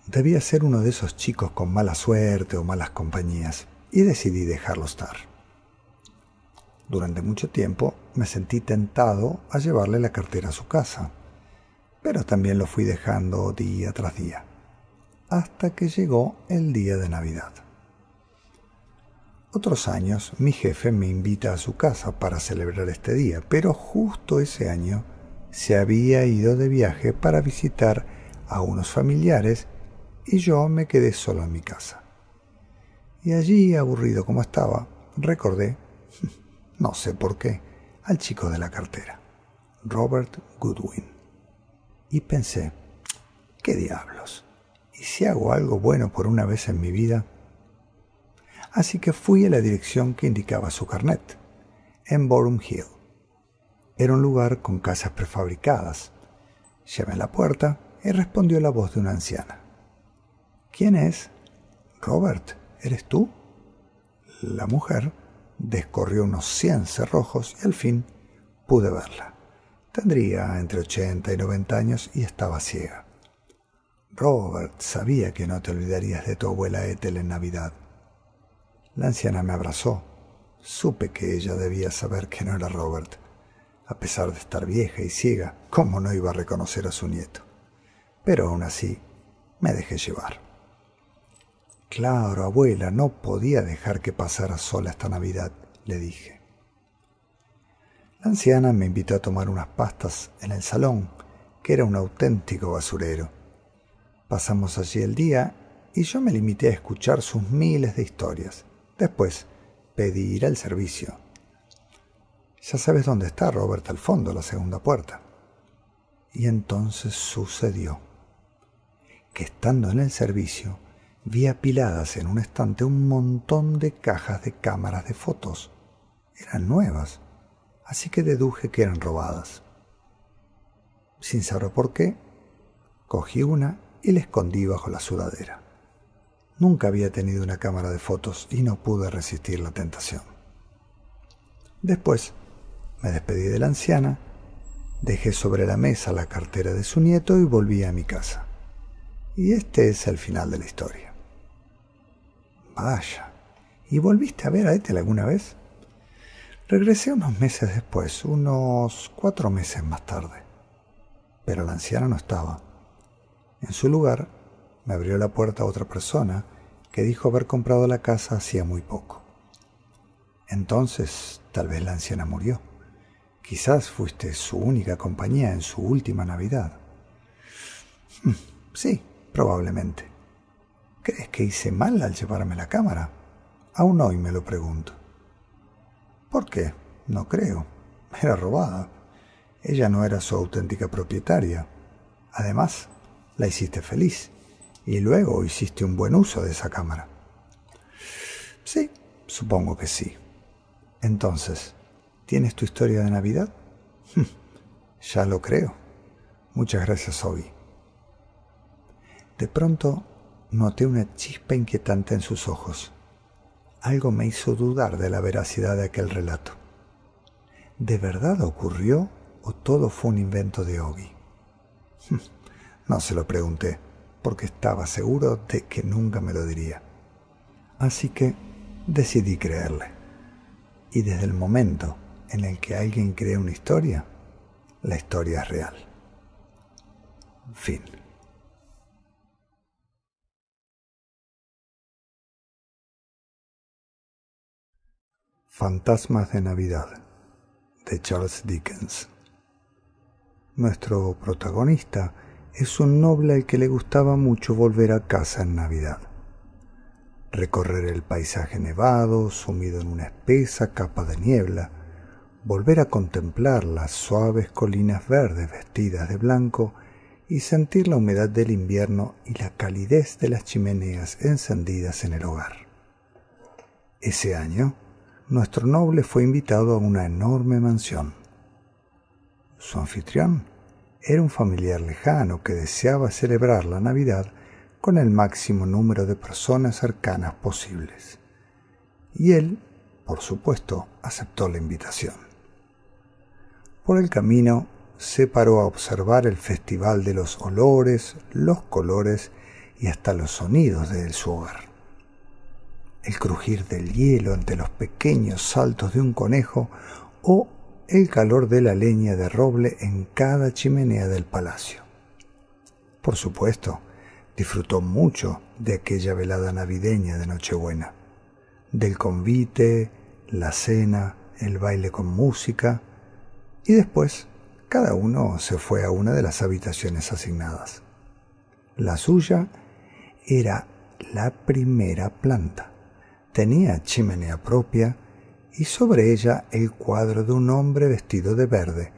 Debía ser uno de esos chicos con mala suerte o malas compañías, y decidí dejarlo estar. Durante mucho tiempo me sentí tentado a llevarle la cartera a su casa, pero también lo fui dejando día tras día, hasta que llegó el día de Navidad. Otros años mi jefe me invita a su casa para celebrar este día, pero justo ese año se había ido de viaje para visitar a unos familiares y yo me quedé solo en mi casa. Y allí, aburrido como estaba, recordé, no sé por qué, al chico de la cartera, Robert Goodwin. Y pensé, ¿qué diablos? ¿Y si hago algo bueno por una vez en mi vida? así que fui a la dirección que indicaba su carnet, en Borum Hill. Era un lugar con casas prefabricadas. Llamé a la puerta y respondió la voz de una anciana. «¿Quién es?» «Robert, ¿eres tú?» La mujer descorrió unos 100 cerrojos y al fin pude verla. Tendría entre 80 y 90 años y estaba ciega. «Robert, sabía que no te olvidarías de tu abuela Ethel en Navidad». La anciana me abrazó. Supe que ella debía saber que no era Robert. A pesar de estar vieja y ciega, ¿cómo no iba a reconocer a su nieto? Pero aún así, me dejé llevar. «Claro, abuela, no podía dejar que pasara sola esta Navidad», le dije. La anciana me invitó a tomar unas pastas en el salón, que era un auténtico basurero. Pasamos allí el día y yo me limité a escuchar sus miles de historias. Después pedí ir al servicio. «Ya sabes dónde está Robert, al fondo, la segunda puerta». Y entonces sucedió que estando en el servicio vi apiladas en un estante un montón de cajas de cámaras de fotos. Eran nuevas, así que deduje que eran robadas. Sin saber por qué, cogí una y la escondí bajo la sudadera. Nunca había tenido una cámara de fotos y no pude resistir la tentación. Después me despedí de la anciana, dejé sobre la mesa la cartera de su nieto y volví a mi casa. Y este es el final de la historia. «Vaya, ¿y volviste a ver a Ethel alguna vez?» Regresé unos meses después, unos 4 meses más tarde. Pero la anciana no estaba. En su lugar, me abrió la puerta otra persona que dijo haber comprado la casa hacía muy poco. Entonces, tal vez la anciana murió. Quizás fuiste su única compañía en su última Navidad. Sí, probablemente. ¿Crees que hice mal al llevarme la cámara? Aún hoy me lo pregunto. ¿Por qué? No creo. Era robada. Ella no era su auténtica propietaria. Además, la hiciste feliz y luego hiciste un buen uso de esa cámara. Sí, supongo que sí. Entonces, ¿tienes tu historia de Navidad? Ya lo creo. Muchas gracias, Obi. De pronto, noté una chispa inquietante en sus ojos. Algo me hizo dudar de la veracidad de aquel relato. ¿De verdad ocurrió o todo fue un invento de Obi? No se lo pregunté, porque estaba seguro de que nunca me lo diría. Así que decidí creerle. Y desde el momento en el que alguien crea una historia, la historia es real. Fin. Fantasmas de Navidad, de Charles Dickens. Nuestro protagonista es un noble al que le gustaba mucho volver a casa en Navidad. Recorrer el paisaje nevado, sumido en una espesa capa de niebla, volver a contemplar las suaves colinas verdes vestidas de blanco y sentir la humedad del invierno y la calidez de las chimeneas encendidas en el hogar. Ese año, nuestro noble fue invitado a una enorme mansión. Su anfitrión era un familiar lejano que deseaba celebrar la Navidad con el máximo número de personas cercanas posibles. Y él, por supuesto, aceptó la invitación. Por el camino se paró a observar el festival de los olores, los colores y hasta los sonidos de su hogar. El crujir del hielo ante los pequeños saltos de un conejo o el calor de la leña de roble en cada chimenea del palacio. Por supuesto, disfrutó mucho de aquella velada navideña de Nochebuena, del convite, la cena, el baile con música, y después cada uno se fue a una de las habitaciones asignadas. La suya era la primera planta. Tenía chimenea propia y sobre ella el cuadro de un hombre vestido de verde,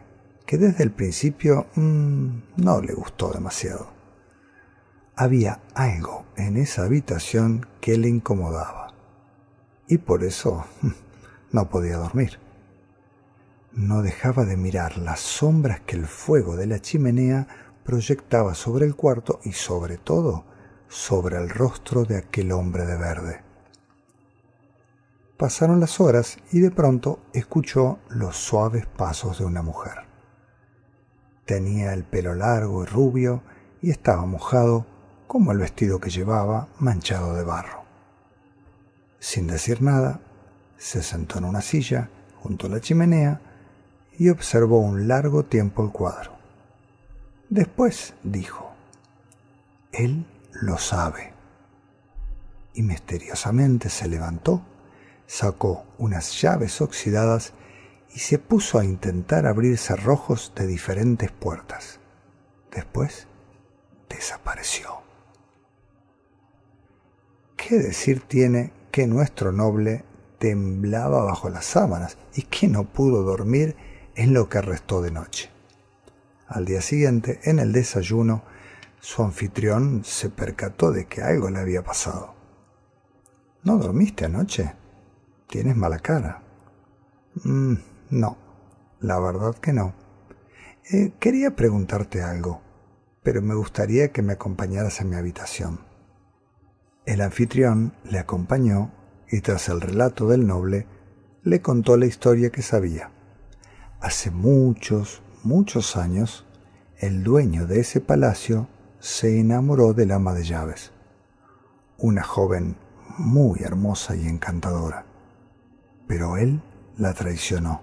que desde el principio no le gustó demasiado. Había algo en esa habitación que le incomodaba. y por eso no podía dormir. No dejaba de mirar las sombras que el fuego de la chimenea proyectaba sobre el cuarto y sobre todo sobre el rostro de aquel hombre de verde. Pasaron las horas y de pronto escuchó los suaves pasos de una mujer. Tenía el pelo largo y rubio y estaba mojado como el vestido que llevaba manchado de barro. Sin decir nada, se sentó en una silla junto a la chimenea y observó un largo tiempo el cuadro. Después dijo: «Él lo sabe». Y misteriosamente se levantó, sacó unas llaves oxidadas y se puso a intentar abrir cerrojos de diferentes puertas. Después desapareció. ¿Qué decir tiene que nuestro noble temblaba bajo las sábanas y que no pudo dormir en lo que restó de noche? Al día siguiente, en el desayuno, su anfitrión se percató de que algo le había pasado. «¿No dormiste anoche? Tienes mala cara». No, la verdad que no. Quería preguntarte algo, pero me gustaría que me acompañaras a mi habitación». El anfitrión le acompañó y tras el relato del noble le contó la historia que sabía. Hace muchos años, el dueño de ese palacio se enamoró del ama de llaves, una joven muy hermosa y encantadora. Pero él la traicionó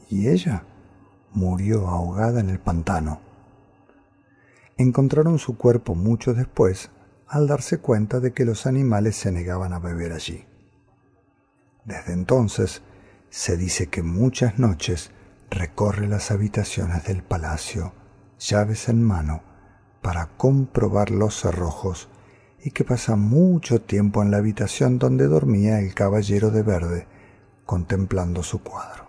y ella murió ahogada en el pantano. Encontraron su cuerpo mucho después al darse cuenta de que los animales se negaban a beber allí. Desde entonces se dice que muchas noches recorre las habitaciones del palacio, llaves en mano, para comprobar los cerrojos y que pasa mucho tiempo en la habitación donde dormía el caballero de verde, contemplando su cuadro.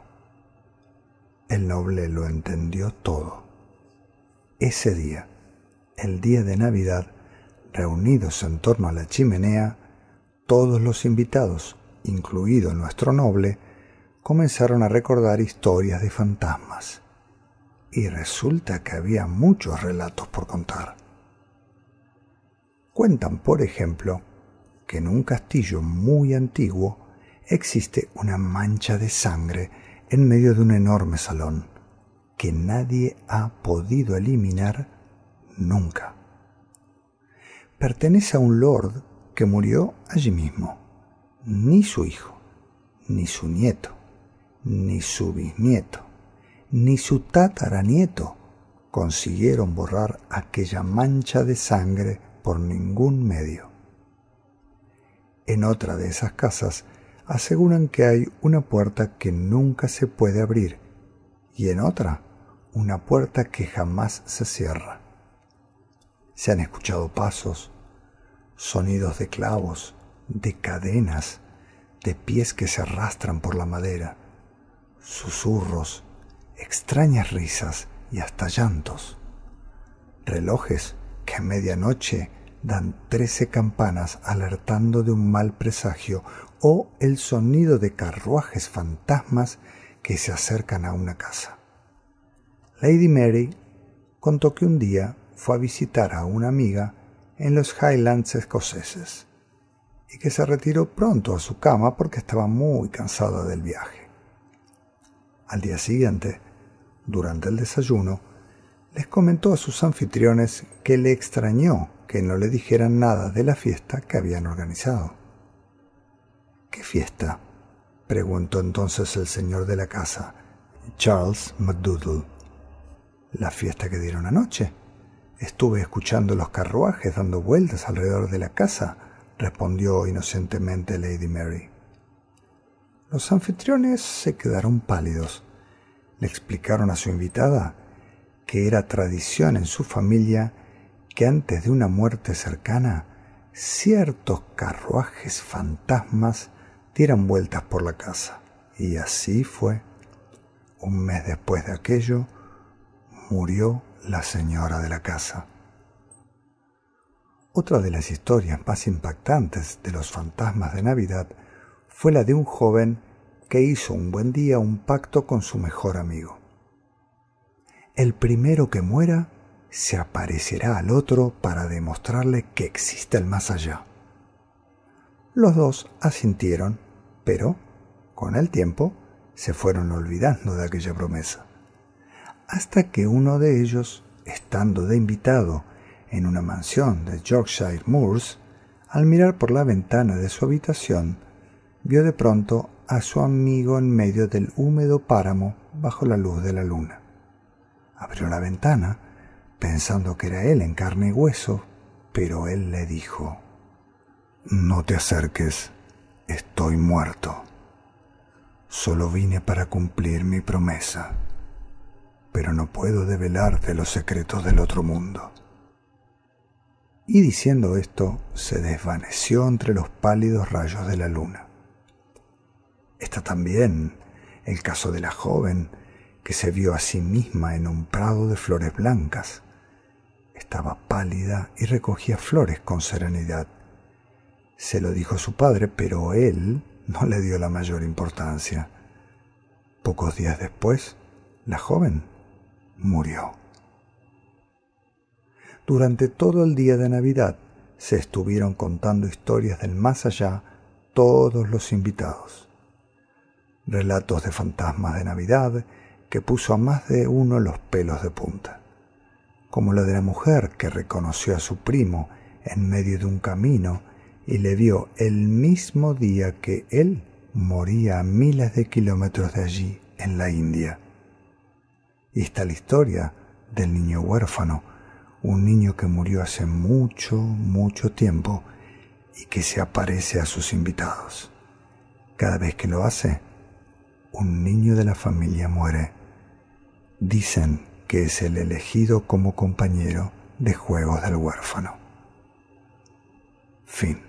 El noble lo entendió todo. Ese día, el día de Navidad, reunidos en torno a la chimenea, todos los invitados, incluido nuestro noble, comenzaron a recordar historias de fantasmas. Y resulta que había muchos relatos por contar. Cuentan, por ejemplo, que en un castillo muy antiguo existe una mancha de sangre en medio de un enorme salón que nadie ha podido eliminar nunca. Pertenece a un lord que murió allí mismo. Ni su hijo, ni su nieto, ni su bisnieto, ni su tataranieto consiguieron borrar aquella mancha de sangre por ningún medio. En otra de esas casas aseguran que hay una puerta que nunca se puede abrir y en otra una puerta que jamás se cierra. Se han escuchado pasos, sonidos de clavos, de cadenas, de pies que se arrastran por la madera, susurros, extrañas risas y hasta llantos. Relojes que a medianoche dan 13 campanas alertando de un mal presagio o el sonido de carruajes fantasmas que se acercan a una casa. Lady Mary contó que un día fue a visitar a una amiga en los Highlands escoceses y que se retiró pronto a su cama porque estaba muy cansada del viaje. Al día siguiente, durante el desayuno, les comentó a sus anfitriones que le extrañó que no le dijeran nada de la fiesta que habían organizado. «¿Qué fiesta?», preguntó entonces el señor de la casa, Charles McDoodle. «La fiesta que dieron anoche. Estuve escuchando los carruajes dando vueltas alrededor de la casa», respondió inocentemente Lady Mary. Los anfitriones se quedaron pálidos. Le explicaron a su invitada que era tradición en su familia que antes de una muerte cercana, ciertos carruajes fantasmas dieran vueltas por la casa. Y así fue. Un mes después de aquello, murió la señora de la casa. Otra de las historias más impactantes de los fantasmas de Navidad fue la de un joven que hizo un buen día un pacto con su mejor amigo. El primero que muera se aparecerá al otro para demostrarle que existe el más allá. Los dos asintieron, pero con el tiempo se fueron olvidando de aquella promesa, hasta que uno de ellos, estando de invitado en una mansión de Yorkshire Moors, al mirar por la ventana de su habitación, vio de pronto a su amigo en medio del húmedo páramo bajo la luz de la luna. Abrió la ventana, pensando que era él en carne y hueso, pero él le dijo: «No te acerques, estoy muerto. Solo vine para cumplir mi promesa, pero no puedo develarte los secretos del otro mundo». Y diciendo esto, se desvaneció entre los pálidos rayos de la luna. Está también el caso de la joven que se vio a sí misma en un prado de flores blancas. Estaba pálida y recogía flores con serenidad. Se lo dijo a su padre, pero él no le dio la mayor importancia. Pocos días después, la joven murió. Durante todo el día de Navidad se estuvieron contando historias del más allá todos los invitados. Relatos de fantasmas de Navidad que puso a más de uno los pelos de punta, como la de la mujer que reconoció a su primo en medio de un camino y le vio el mismo día que él moría a miles de kilómetros de allí, en la India. Y está la historia del niño huérfano, un niño que murió hace mucho, mucho tiempo y que se aparece a sus invitados. Cada vez que lo hace, un niño de la familia muere. Dicen que es el elegido como compañero de juegos del huérfano. Fin.